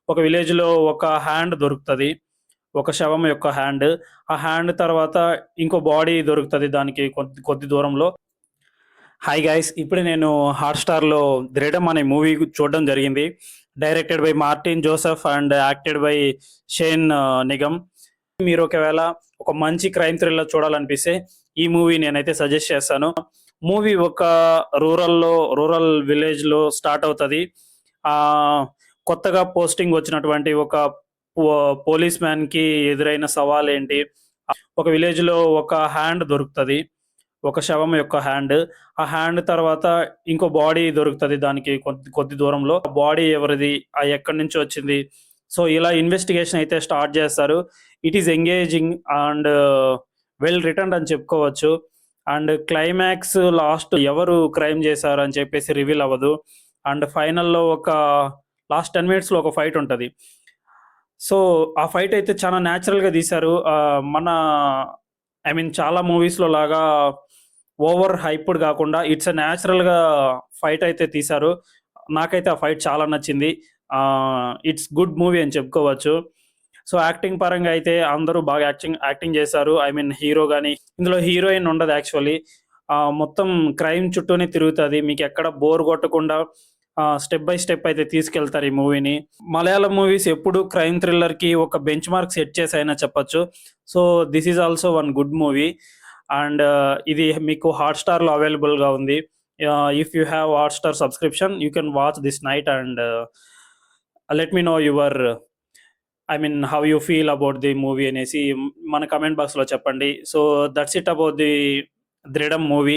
ఒక విలేజ్‌లో ఒక హ్యాండ్ దొరుకుతది. ఒక శవం యొక్క హ్యాండ్. ఆ హ్యాండ్ తర్వాత ఇంకో బాడీ దొరుకుతది దానికి కొద్ది కొద్ది దూరంలో. Hi guys! ఇప్పుడే నేను హాట్‌స్టార్‌లో 'ద్రీడం' అనే మూవీ చూడడం జరిగింది. Directed by Martin Joseph and acted by Shane Nigam. మీరు ఒకవేళ ఒక మంచి క్రైమ్ థ్రిల్లర్ చూడాలనిపిస్తే ఈ మూవీ నేనైతే సజెస్ట్ చేస్తాను. మూవీ ఒక రూరల్ విలేజ్‌లో స్టార్ట్ అవుతది. ఆహ్, కొత్తగా పోస్టింగ్ వచ్చినటువంటి ఒక పో పోలీస్ మ్యాన్‌కి ఎదురైన సవాలేంటి? ఒక విలేజ్‌లో ఒక హ్యాండ్ దొరుకుతది. ఒక శవం యొక్క హ్యాండ్. ఆ హ్యాండ్ తర్వాత ఇంకో బాడీ దొరుకుతది దానికి కొద్ది కొద్ది దూరంలో. ఆ బాడీ ఎవరిది? ఎక్కడి నుంచి వచ్చింది? సో, ఇలా ఇన్వెస్టిగేషన్ అయితే స్టార్ట్ చేస్తారు. It is engaging and well written అని చెప్పుకోవచ్చు. అండ్ క్లైమాక్స్ లాస్ట్ ఎవరు క్రైమ్ చేశారు అని చెప్పేసి రివీల్ అవ్వదు. అండ్ ఫైనల్‌లో ఒక లాస్ట్ 10 మినిట్స్‌లో ఒక ఫైట్ ఉంటది. సో, ఆ ఫైట్ అయితే చాలా న్యాచురల్‌గా తీశారు. ఐ మీన్ చాలా మూవీస్‌లో లాగా ఓవర్ హైప్డ్ గాకుండా ఇట్స్ ఎ న్యాచురల్‌గా ఫైట్ అయితే తీశారు. నాకైతే ఆ ఫైట్ చాలా నచ్చింది. ఇట్స్ గుడ్ మూవీ అని చెప్పుకోవచ్చు. సో, యాక్టింగ్ పరంగా అయితే అందరూ బాగా యాక్టింగ్ చేశారు. ఐ మీన్ హీరో గాని, ఇందులో హీరోయిన్ ఉండదు యాక్చువల్లీ. మొత్తం క్రైమ్ చుట్టూనే తిరుగుతది. మీకెక్కడ బోర్ కొట్టకుండా స్టెప్ బై స్టెప్ అయితే తీసుకెళ్తారు ఈ మూవీని. మలయాళం మూవీస్ ఎప్పుడు క్రైమ్ థ్రిల్లర్‌కి ఒక బెంచ్ మార్క్ సెట్ చేశాయనే చెప్పొచ్చు. So, this is also one good movie. And ఇది మీకు హాట్‌స్టార్‌లో అవైలబుల్‌గా ఉంది. If you have Hotstar subscription you can watch this night and let me know your I mean how you feel about the movie అనేసి మన comment బాక్స్‌లో చెప్పండి. So, that's it about the 'ద్రీడం' మూవీ.